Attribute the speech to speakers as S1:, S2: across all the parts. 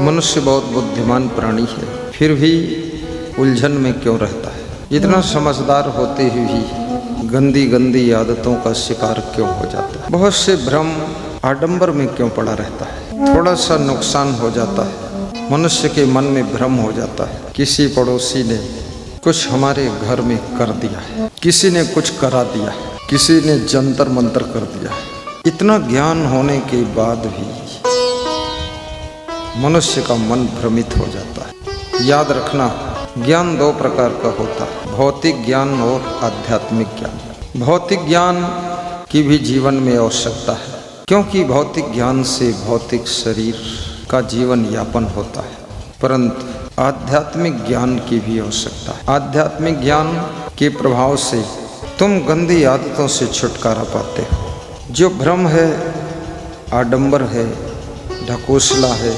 S1: मनुष्य बहुत बुद्धिमान प्राणी है, फिर भी उलझन में क्यों रहता है? इतना समझदार होते हुए भी गंदी गंदी आदतों का शिकार क्यों हो जाता है? बहुत से भ्रम आडंबर में क्यों पड़ा रहता है? थोड़ा सा नुकसान हो जाता है, मनुष्य के मन में भ्रम हो जाता है। किसी पड़ोसी ने कुछ हमारे घर में कर दिया है, किसी ने कुछ करा दिया है, किसी ने जंतर मंतर कर दिया है। इतना ज्ञान होने के बाद भी मनुष्य का मन भ्रमित हो जाता है। याद रखना, ज्ञान दो प्रकार का होता है, भौतिक ज्ञान और आध्यात्मिक ज्ञान। भौतिक ज्ञान की भी जीवन में आवश्यकता है, क्योंकि भौतिक ज्ञान से भौतिक शरीर का जीवन यापन होता है, परंतु आध्यात्मिक ज्ञान की भी आवश्यकता है। आध्यात्मिक ज्ञान के प्रभाव से तुम गंदी आदतों से छुटकारा पाते हो। जो भ्रम है, आडंबर है, ढकोसला है,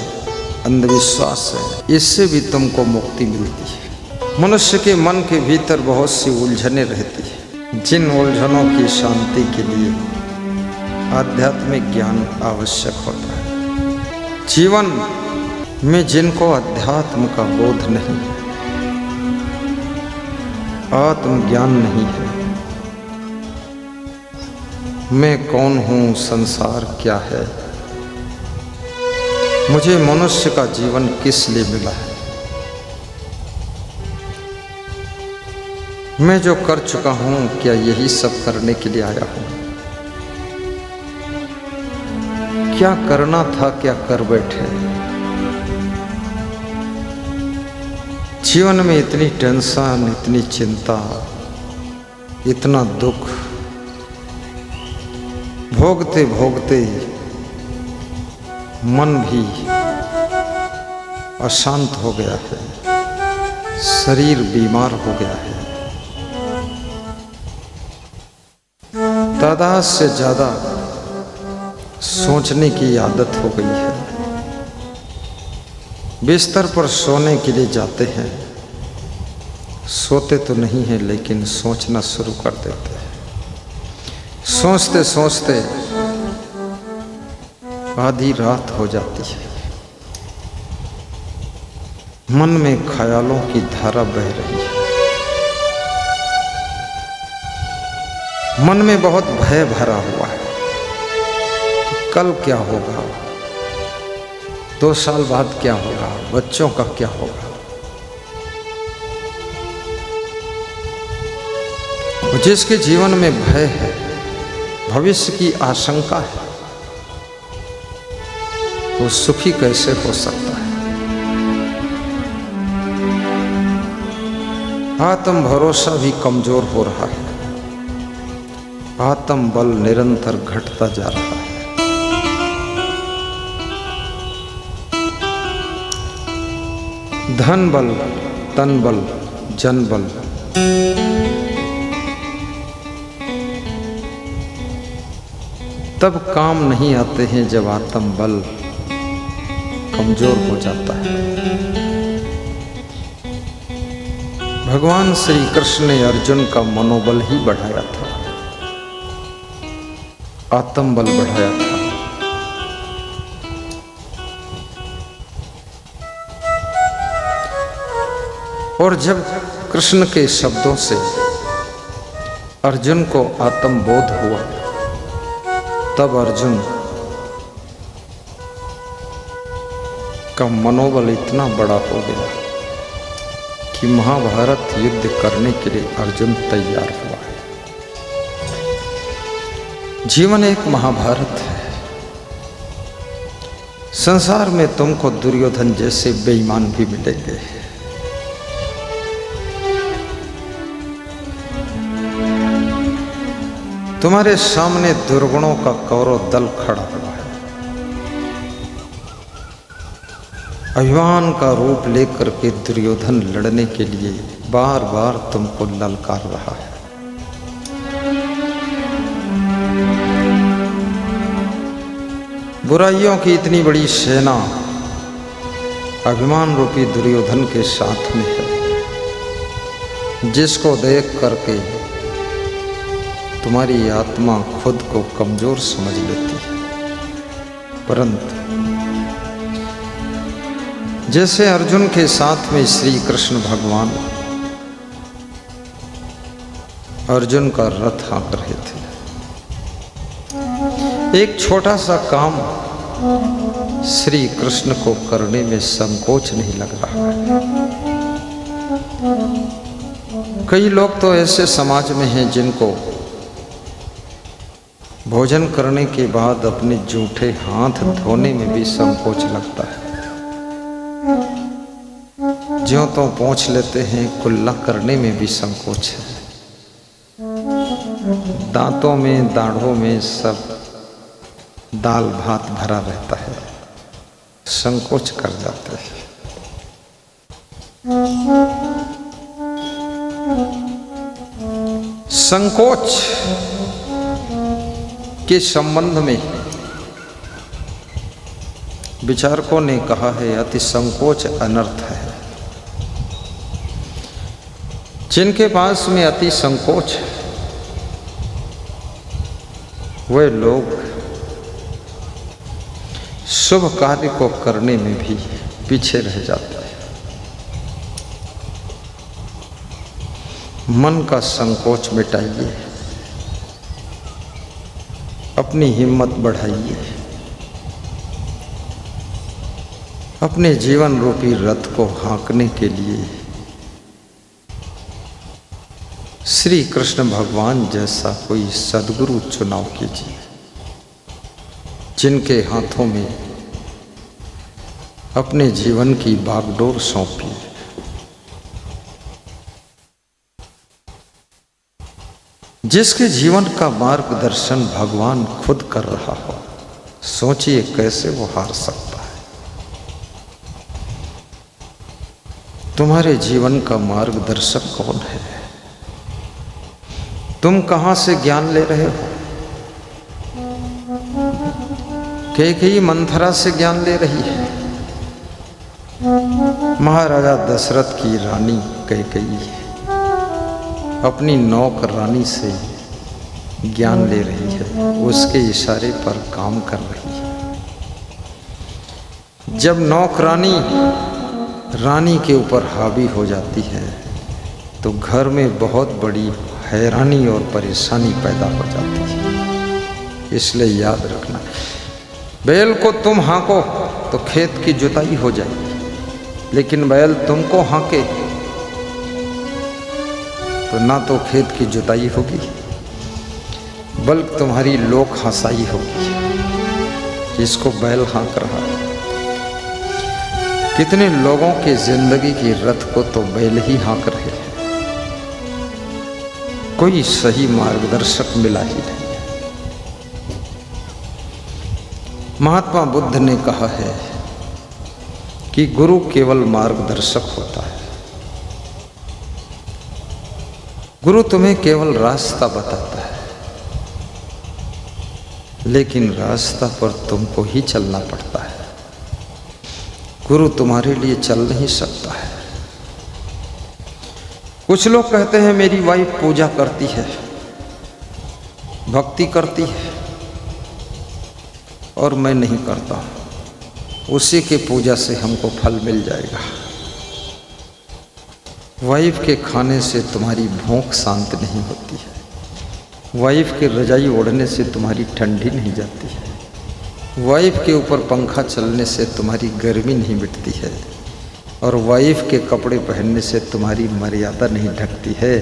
S1: अंधविश्वास है, इससे भी तुमको मुक्ति मिलती है। मनुष्य के मन के भीतर बहुत सी उलझनें रहती है, जिन उलझनों की शांति के लिए आध्यात्मिक ज्ञान आवश्यक होता है। जीवन में जिनको अध्यात्म का बोध नहीं है, आत्मज्ञान नहीं है, मैं कौन हूँ, संसार क्या है, मुझे मनुष्य का जीवन किस लिए मिला है, मैं जो कर चुका हूँ क्या यही सब करने के लिए आया हूँ, क्या करना था क्या कर बैठे। जीवन में इतनी टेंशन, इतनी चिंता, इतना दुख भोगते भोगते मन भी अशांत हो गया है, शरीर बीमार हो गया है, तादाद से ज़्यादा सोचने की आदत हो गई है। बिस्तर पर सोने के लिए जाते हैं, सोते तो नहीं हैं लेकिन सोचना शुरू कर देते हैं। सोचते सोचते आधी रात हो जाती है, मन में ख्यालों की धारा बह रही है, मन में बहुत भय भरा हुआ है। कल क्या होगा, 2 साल बाद क्या होगा, बच्चों का क्या होगा। जिसके जीवन में भय है, भविष्य की आशंका है, वो सुखी कैसे हो सकता है। आत्म भरोसा भी कमजोर हो रहा है, आत्म बल निरंतर घटता जा रहा है। धन बल, तन बल, जन बल, तब काम नहीं आते हैं जब आत्म बल कमजोर हो जाता है। भगवान श्री कृष्ण ने अर्जुन का मनोबल ही बढ़ाया था, आत्म बल बढ़ाया था। और जब कृष्ण के शब्दों से अर्जुन को आत्मबोध हुआ, तब अर्जुन का मनोबल इतना बड़ा हो गया कि महाभारत युद्ध करने के लिए अर्जुन तैयार हुआ है। जीवन एक महाभारत है। संसार में तुमको दुर्योधन जैसे बेईमान भी मिलेंगे, तुम्हारे सामने दुर्गुणों का कौरव दल खड़ा हुआ है, अभिमान का रूप लेकर के दुर्योधन लड़ने के लिए बार बार तुमको ललकार रहा है। बुराइयों की इतनी बड़ी सेना अभिमान रूपी दुर्योधन के साथ में है, जिसको देख करके तुम्हारी आत्मा खुद को कमजोर समझ लेती है। परंतु जैसे अर्जुन के साथ में श्री कृष्ण भगवान अर्जुन का रथ हाँक रहे थे। एक छोटा सा काम श्री कृष्ण को करने में संकोच नहीं लग रहा है। कई लोग तो ऐसे समाज में हैं जिनको भोजन करने के बाद अपने जूठे हाथ धोने में भी संकोच लगता है। ज्यों तो पोंछ लेते हैं, कुल्ला करने में भी संकोच है। दांतों में दाढ़ों में सब दाल भात भरा रहता है, संकोच कर जाते हैं। संकोच के संबंध में विचारकों ने कहा है अति संकोच अनर्थ है। जिनके पास में अति संकोच है वे लोग शुभ कार्य को करने में भी पीछे रह जाते हैं। मन का संकोच मिटाइए, अपनी हिम्मत बढ़ाइए, अपने जीवन रूपी रथ को हाँकने के लिए श्री कृष्ण भगवान जैसा कोई सद्गुरु चुनाव कीजिए, जिनके हाथों में अपने जीवन की बागडोर सौंपिए। जिसके जीवन का मार्गदर्शन भगवान खुद कर रहा हो, सोचिए कैसे वो हार सकता है। तुम्हारे जीवन का मार्गदर्शक कौन है? तुम कहां से ज्ञान ले रहे हो? कैकेयी मंथरा से ज्ञान ले रही है। महाराजा दशरथ की रानी कैकेयी अपनी नौकरानी से ज्ञान ले रही है, उसके इशारे पर काम कर रही है। जब नौकरानी रानी के ऊपर हावी हो जाती है तो घर में बहुत बड़ी हैरानी और परेशानी पैदा हो जाती है। इसलिए याद रखना, बैल को तुम हाँको तो खेत की जुताई हो जाएगी, लेकिन बैल तुमको हाँके तो ना तो खेत की जुताई होगी बल्कि तुम्हारी लोक हंसाई होगी। जिसको बैल हाँक रहा है, कितने लोगों के जिंदगी की रथ को तो बैल ही हाँक रहे हैं। कोई सही मार्गदर्शक मिला ही नहीं। महात्मा बुद्ध ने कहा है कि गुरु केवल मार्गदर्शक होता है। गुरु तुम्हें केवल रास्ता बताता है, लेकिन रास्ता पर तुमको ही चलना पड़ता है। गुरु तुम्हारे लिए चल नहीं सकता है। कुछ लोग कहते हैं मेरी वाइफ पूजा करती है, भक्ति करती है और मैं नहीं करता, उसी के पूजा से हमको फल मिल जाएगा। वाइफ के खाने से तुम्हारी भूख शांत नहीं होती है। वाइफ के रजाई ओढ़ने से तुम्हारी ठंडी नहीं जाती है। वाइफ के ऊपर पंखा चलने से तुम्हारी गर्मी नहीं मिटती है। और वाइफ के कपड़े पहनने से तुम्हारी मर्यादा नहीं ढकती है।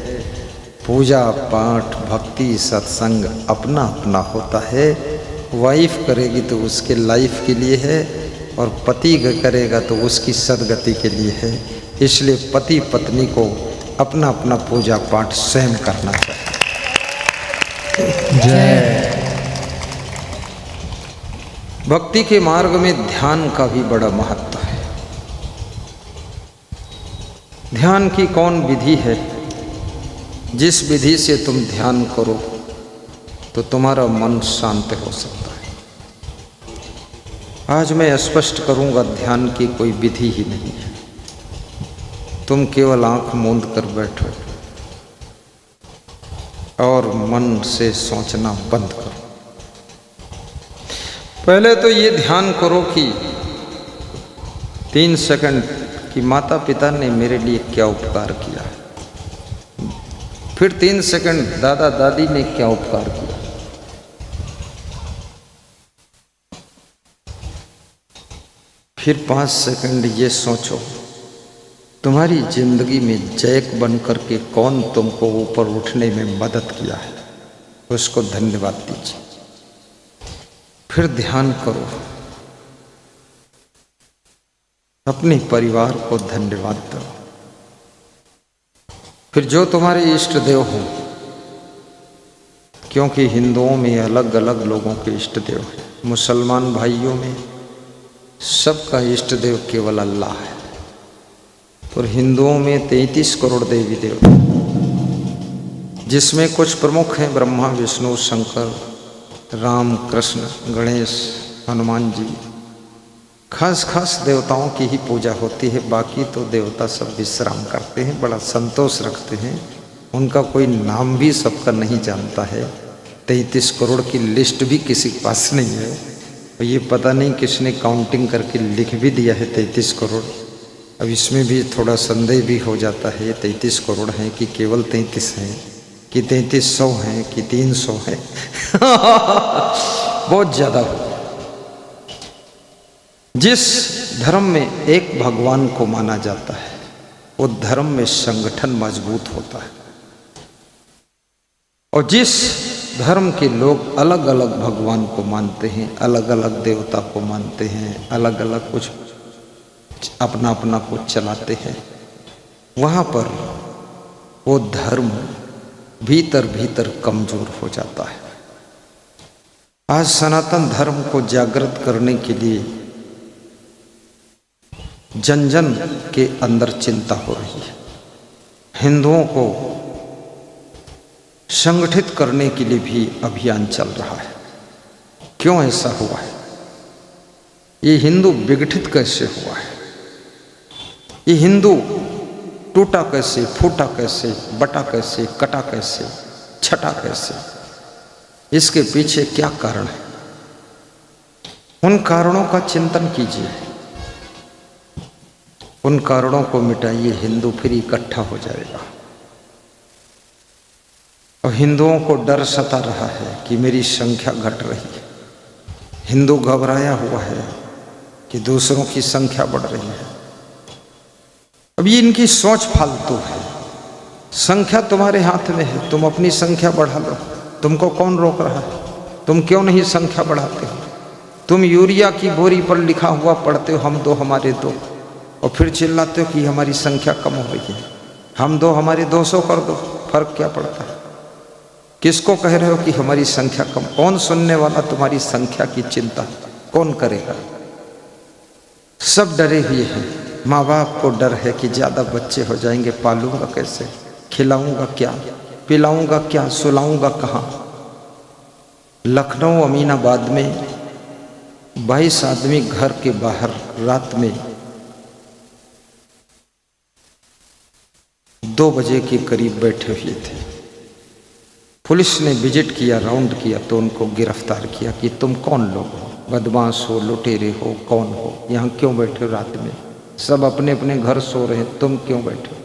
S1: पूजा पाठ भक्ति सत्संग अपना अपना होता है। वाइफ करेगी तो उसके लाइफ के लिए है और पति करेगा तो उसकी सदगति के लिए है। इसलिए पति पत्नी को अपना अपना पूजा पाठ स्वयं करना चाहिए। जय। भक्ति के मार्ग में ध्यान का भी बड़ा महत्व है। ध्यान की कौन विधि है? जिस विधि से तुम ध्यान करो तो तुम्हारा मन शांत हो सकता है। आज मैं स्पष्ट करूंगा, ध्यान की कोई विधि ही नहीं है। तुम केवल आंख मूंद कर बैठो और मन से सोचना बंद करो। पहले तो ये ध्यान करो कि 3 सेकंड कि माता पिता ने मेरे लिए क्या उपकार किया, फिर 3 सेकंड दादा दादी ने क्या उपकार किया, फिर 5 सेकंड ये सोचो तुम्हारी जिंदगी में जैक बन करके कौन तुमको ऊपर उठने में मदद किया है, उसको धन्यवाद दीजिए। फिर ध्यान करो, अपने परिवार को धन्यवाद दो। फिर जो तुम्हारे इष्ट देव हों, क्योंकि हिंदुओं में अलग अलग लोगों के इष्ट देव हैं, मुसलमान भाइयों में सबका इष्ट देव केवल अल्लाह है, और हिंदुओं में 33 करोड़ देवी देवता, जिसमें कुछ प्रमुख हैं ब्रह्मा विष्णु शंकर राम कृष्ण गणेश हनुमान जी। खास खास देवताओं की ही पूजा होती है, बाकी तो देवता सब विश्राम करते हैं, बड़ा संतोष रखते हैं, उनका कोई नाम भी सबका नहीं जानता है। 33 करोड़ की लिस्ट भी किसी के पास नहीं है, और ये पता नहीं किसने काउंटिंग करके लिख भी दिया है 33 करोड़। अब इसमें भी थोड़ा संदेह भी हो जाता है, 33 करोड़ हैं कि केवल 33 हैं, कि 3300 हैं कि 300 हैं बहुत ज़्यादा हो। जिस धर्म में एक भगवान को माना जाता है, वो धर्म में संगठन मजबूत होता है, और जिस धर्म के लोग अलग अलग भगवान को मानते हैं, अलग अलग देवता को मानते हैं, अलग अलग कुछ अपना अपना कुछ चलाते हैं, वहाँ पर वो धर्म भीतर भीतर कमजोर हो जाता है। आज सनातन धर्म को जागृत करने के लिए जन जन के अंदर चिंता हो रही है। हिंदुओं को संगठित करने के लिए भी अभियान चल रहा है। क्यों ऐसा हुआ है? ये हिंदू विघटित कैसे हुआ है? ये हिंदू टूटा कैसे, फूटा कैसे, बटा कैसे, कटा कैसे, छटा कैसे? इसके पीछे क्या कारण है? उन कारणों का चिंतन कीजिए, उन कारणों को मिटाइए, हिंदू फिर इकट्ठा हो जाएगा। और हिंदुओं को डर सता रहा है कि मेरी संख्या घट रही है। हिंदू घबराया हुआ है कि दूसरों की संख्या बढ़ रही है। अब ये इनकी सोच फालतू है। संख्या तुम्हारे हाथ में है, तुम अपनी संख्या बढ़ा लो। तुमको कौन रोक रहा है? तुम क्यों नहीं संख्या बढ़ाते हो? तुम यूरिया की बोरी पर लिखा हुआ पढ़ते हो, हम दो हमारे दो, और फिर चिल्लाते हो कि हमारी संख्या कम हो रही है। हम दो हमारे 200 कर दो, फर्क क्या पड़ता है? किसको कह रहे हो कि हमारी संख्या कम? कौन सुनने वाला तुम्हारी संख्या की चिंता कौन करेगा? सब डरे हुए हैं। माँ बाप को डर है कि ज़्यादा बच्चे हो जाएंगे, पालूंगा कैसे, खिलाऊंगा क्या, पिलाऊंगा क्या, सुलाऊंगा कहाँ। लखनऊ अमीनाबाद में 22 आदमी घर के बाहर रात में 2 बजे के करीब बैठे हुए थे। पुलिस ने विजिट किया, राउंड किया, तो उनको गिरफ्तार किया कि तुम कौन लोग हो, बदमाश हो, लुटेरे हो, कौन हो, यहाँ क्यों बैठे हो रात में? सब अपने अपने घर सो रहे हैं, तुम क्यों बैठे हो?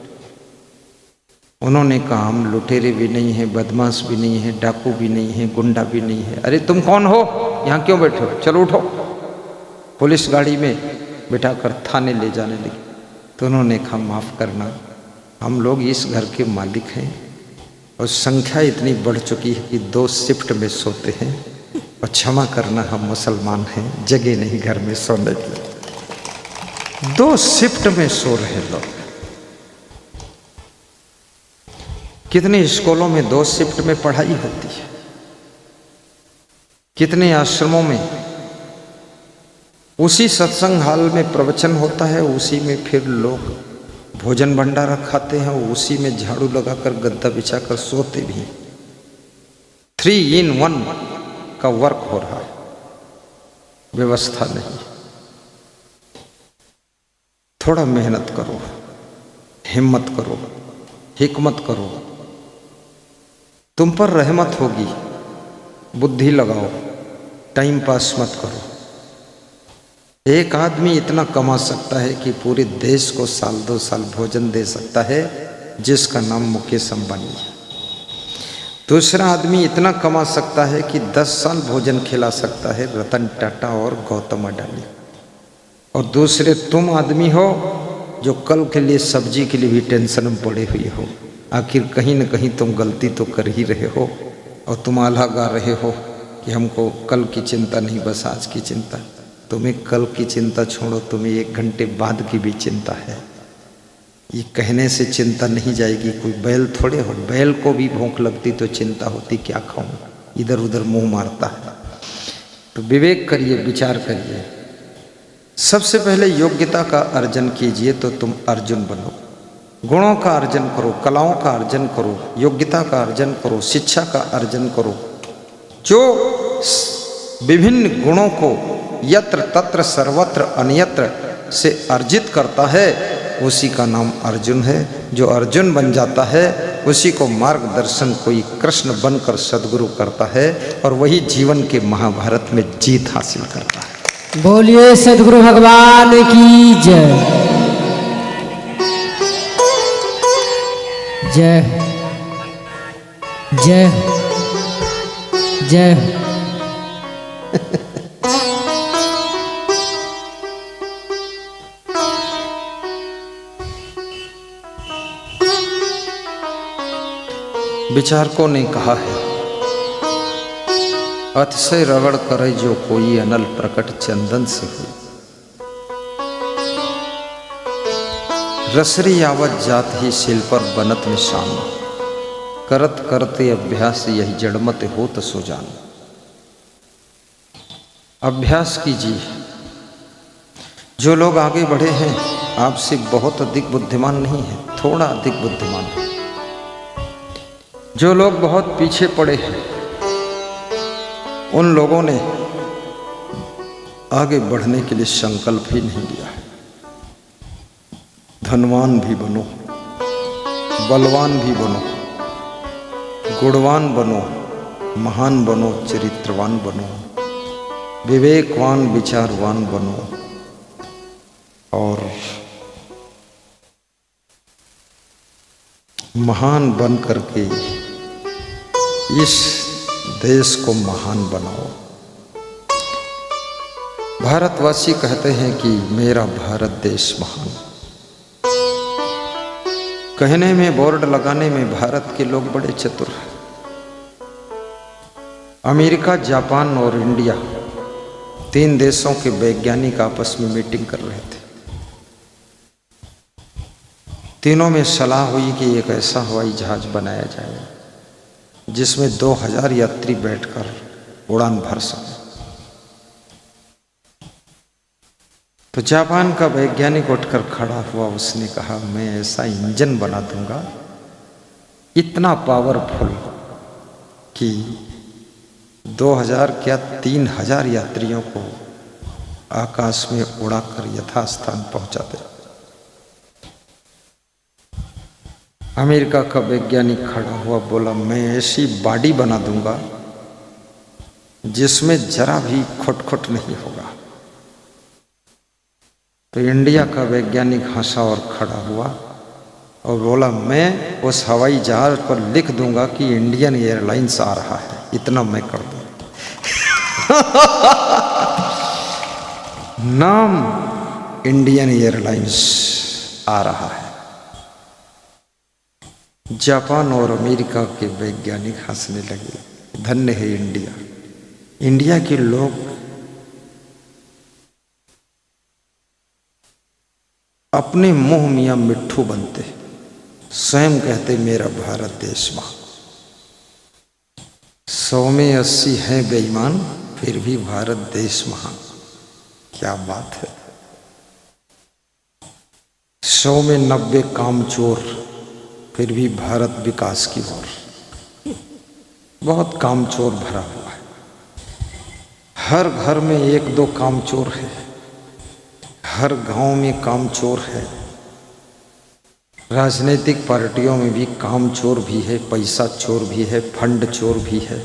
S1: उन्होंने कहा हम लुटेरे भी नहीं हैं, बदमाश भी नहीं है, डाकू भी नहीं है, गुंडा भी नहीं है। अरे तुम कौन हो, यहाँ क्यों बैठे हो? चलो उठो। पुलिस गाड़ी में बिठाकर थाने ले जाने लगी। तो उन्होंने कहा माफ़ करना, हम लोग इस घर के मालिक हैं, और संख्या इतनी बढ़ चुकी है कि 2 शिफ्ट में सोते हैं, और क्षमा करना हम मुसलमान हैं, जगह नहीं घर में सोने की। 2 शिफ्ट में सो रहे लोग। कितने स्कूलों में 2 शिफ्ट में पढ़ाई होती है, कितने आश्रमों में उसी सत्संग हाल में प्रवचन होता है, उसी में फिर लोग भोजन भंडारा खाते हैं, उसी में झाड़ू लगाकर गद्दा बिछाकर सोते भी। 3 in 1 का वर्क हो रहा है, व्यवस्था नहीं। थोड़ा मेहनत करो, हिम्मत करो, हिकमत करो, तुम पर रहमत होगी। बुद्धि लगाओ, टाइम पास मत करो। एक आदमी इतना कमा सकता है कि पूरे देश को साल 2 साल भोजन दे सकता है, जिसका नाम मुकेश अंबानी है। दूसरा आदमी इतना कमा सकता है कि 10 साल भोजन खिला सकता है, रतन टाटा और गौतम अडानी। और दूसरे तुम आदमी हो जो कल के लिए सब्जी के लिए भी टेंशन में पड़े हुए हो। आखिर कहीं न कहीं तुम गलती तो कर ही रहे हो, और तुम आला गा रहे हो कि हमको कल की चिंता नहीं, बस आज की चिंता। तुम्हें कल की चिंता छोड़ो, तुम्हें 1 घंटे बाद की भी चिंता है। ये कहने से चिंता नहीं जाएगी। कोई बैल थोड़े हो, बैल को भी भूख लगती तो चिंता होती, क्या खाऊं, इधर उधर मुंह मारता है। तो विवेक करिए, विचार करिए। सबसे पहले योग्यता का अर्जन कीजिए तो तुम अर्जुन बनो। गुणों का अर्जन करो, कलाओं का अर्जन करो, योग्यता का अर्जन करो, शिक्षा का अर्जन करो। जो विभिन्न गुणों को यत्र तत्र सर्वत्र अन्यत्र से अर्जित करता है, उसी का नाम अर्जुन है। जो अर्जुन बन जाता है, उसी को मार्गदर्शन कोई कृष्ण बनकर सद्गुरु करता है, और वही जीवन के महाभारत में जीत हासिल करता है।
S2: बोलिए सद्गुरु भगवान की जय। जय जय जय।
S1: विचारकों ने कहा है, अतिशय रगड़ करे जो कोई अनल प्रकट चंदन से हुई। रसरी आवत जात ही शिल पर बनत निशान, करत करते अभ्यास यही जड़मत होत सो जान। अभ्यास कीजिए। जो लोग आगे बढ़े हैं आपसे बहुत अधिक बुद्धिमान नहीं है, थोड़ा अधिक बुद्धिमान है। जो लोग बहुत पीछे पड़े हैं, उन लोगों ने आगे बढ़ने के लिए संकल्प ही नहीं लिया है। धनवान भी बनो, बलवान भी बनो, गुणवान बनो, महान बनो, चरित्रवान बनो, विवेकवान विचारवान बनो, और महान बन करके इस देश को महान बनाओ। भारतवासी कहते हैं कि मेरा भारत देश महान। कहने में, बोर्ड लगाने में भारत के लोग बड़े चतुर हैं। अमेरिका, जापान और इंडिया, 3 देशों के वैज्ञानिक आपस में मीटिंग कर रहे थे। तीनों में सलाह हुई कि एक ऐसा हवाई जहाज बनाया जाए जिसमें 2000 यात्री बैठकर उड़ान भर सके। तो जापान का वैज्ञानिक उठकर खड़ा हुआ, उसने कहा, मैं ऐसा इंजन बना दूंगा इतना पावरफुल कि 2000 क्या 3000 यात्रियों को आकाश में उड़ाकर यथास्थान पहुंचा दे। अमेरिका का वैज्ञानिक खड़ा हुआ, बोला, मैं ऐसी बॉडी बना दूंगा जिसमें जरा भी खुट नहीं होगा। तो इंडिया का वैज्ञानिक हंसा और खड़ा हुआ और बोला, मैं उस हवाई जहाज पर लिख दूंगा कि इंडियन एयरलाइंस आ रहा है, इतना मैं कर दूंगा। नाम इंडियन एयरलाइंस आ रहा है। जापान और अमेरिका के वैज्ञानिक हंसने लगे। धन्य है इंडिया। इंडिया के लोग अपने मुंह मियां मिट्ठू बनते, स्वयं कहते मेरा भारत देश महान। 100 में 80 हैं बेईमान, फिर भी भारत देश महान। क्या बात है। 100 में 90 कामचोर, फिर भी भारत विकास की ओर। बहुत कामचोर भरा हुआ है। हर घर में 1-2 कामचोर है, हर गांव में कामचोर है। राजनीतिक पार्टियों में भी कामचोर भी है, पैसा चोर भी है, फंड चोर भी है।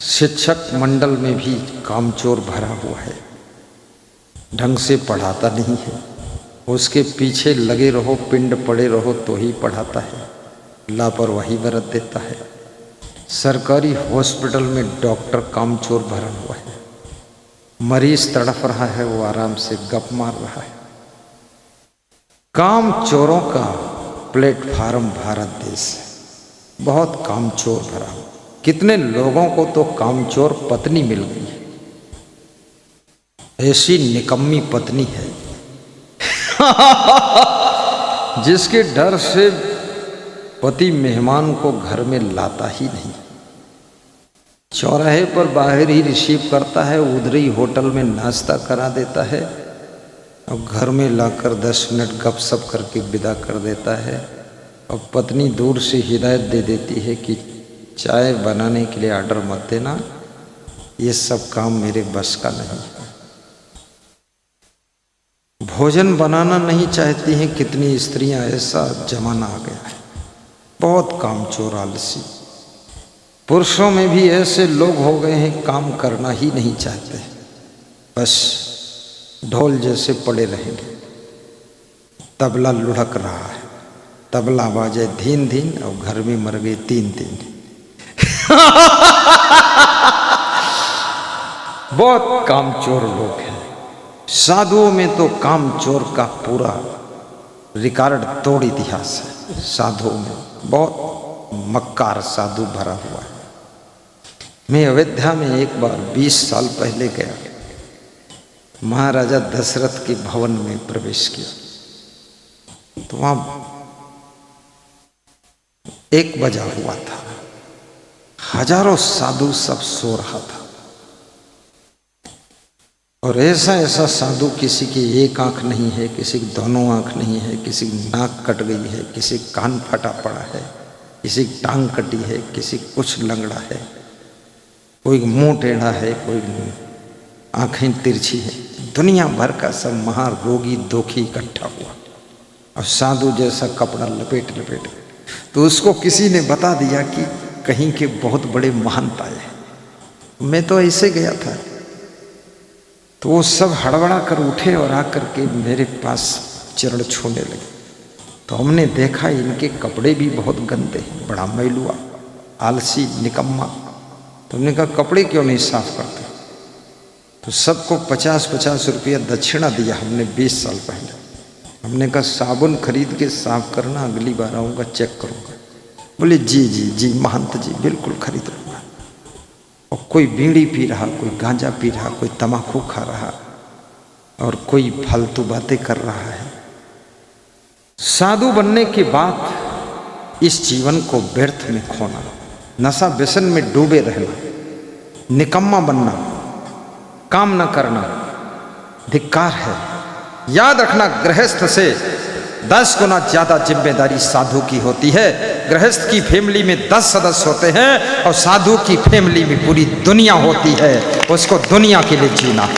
S1: शिक्षक मंडल में भी कामचोर भरा हुआ है, ढंग से पढ़ाता नहीं है, उसके पीछे लगे रहो, पिंड पड़े रहो तो ही पढ़ाता है, लापरवाही बरत देता है। सरकारी हॉस्पिटल में डॉक्टर कामचोर भरा हुआ है, मरीज तड़प रहा है, वो आराम से गप मार रहा है। कामचोरों का प्लेटफार्म भारत देश है, बहुत कामचोर भरा हुआ। कितने लोगों को तो कामचोर पत्नी मिल गई है, ऐसी निकम्मी पत्नी है जिसके डर से पति मेहमान को घर में लाता ही नहीं, चौराहे पर बाहर ही रिसीव करता है, उधर ही होटल में नाश्ता करा देता है और घर में लाकर 10 मिनट गपशप करके विदा कर देता है। और पत्नी दूर से हिदायत दे देती है कि चाय बनाने के लिए ऑर्डर मत देना, ये सब काम मेरे बस का नहीं है। भोजन बनाना नहीं चाहती हैं कितनी स्त्रियां, ऐसा जमाना आ गया है, बहुत कामचोर आलसी। पुरुषों में भी ऐसे लोग हो गए हैं, काम करना ही नहीं चाहते, बस ढोल जैसे पड़े रहेंगे। तबला लुढ़क रहा है, तबला बाजे धीन धीन और घर में मर गए 3 बहुत कामचोर लोग हैं। साधुओं में तो कामचोर का पूरा रिकॉर्ड तोड़ इतिहास है। साधुओं में बहुत मक्कार साधु भरा हुआ है। मैं अयोध्या में एक बार 20 साल पहले गया, महाराजा दशरथ के भवन में प्रवेश किया तो वहां 1 बजा हुआ था, हजारों साधु सब सो रहा था और ऐसा ऐसा साधु, किसी की एक आंख नहीं है, किसी की दोनों आंख नहीं है, किसी की नाक कट गई है, किसी का कान फटा पड़ा है, किसी की टांग कटी है, किसी कुछ लंगड़ा है, कोई मुंह टेढ़ा है, कोई आंखें तिरछी है। दुनिया भर का सब महारोगी दोखी इकट्ठा हुआ और साधु जैसा कपड़ा लपेट लपेट, तो उसको किसी ने बता दिया कि कहीं के बहुत बड़े महानता है। मैं तो ऐसे गया था, तो वो सब हड़बड़ा कर उठे और आकर के मेरे पास चरण छूने लगे। तो हमने देखा इनके कपड़े भी बहुत गंदे हैं, बड़ा मैलुआ, आलसी, निकम्मा। तो हमने कहा कपड़े क्यों नहीं साफ करते? तो सबको 50-50 रुपया दक्षिणा दिया हमने 20 साल पहले। हमने कहा साबुन खरीद के साफ करना, अगली बार आऊँगा चेक करूँगा। बोले जी जी जी महंत जी, बिल्कुल खरीद लूँगा। और कोई बीड़ी पी रहा, कोई गांजा पी रहा, कोई तम्बाकू खा रहा और कोई फालतू बातें कर रहा है। साधु बनने के बाद इस जीवन को व्यर्थ में खोना, नशा व्यसन में डूबे रहना, निकम्मा बनना, काम न करना धिक्कार है। याद रखना, गृहस्थ से 10 गुना ज्यादा जिम्मेदारी साधु की होती है। गृहस्थ की फैमिली में 10 सदस्य होते हैं और साधु की फैमिली में पूरी दुनिया होती है। उसको दुनिया के लिए जीना।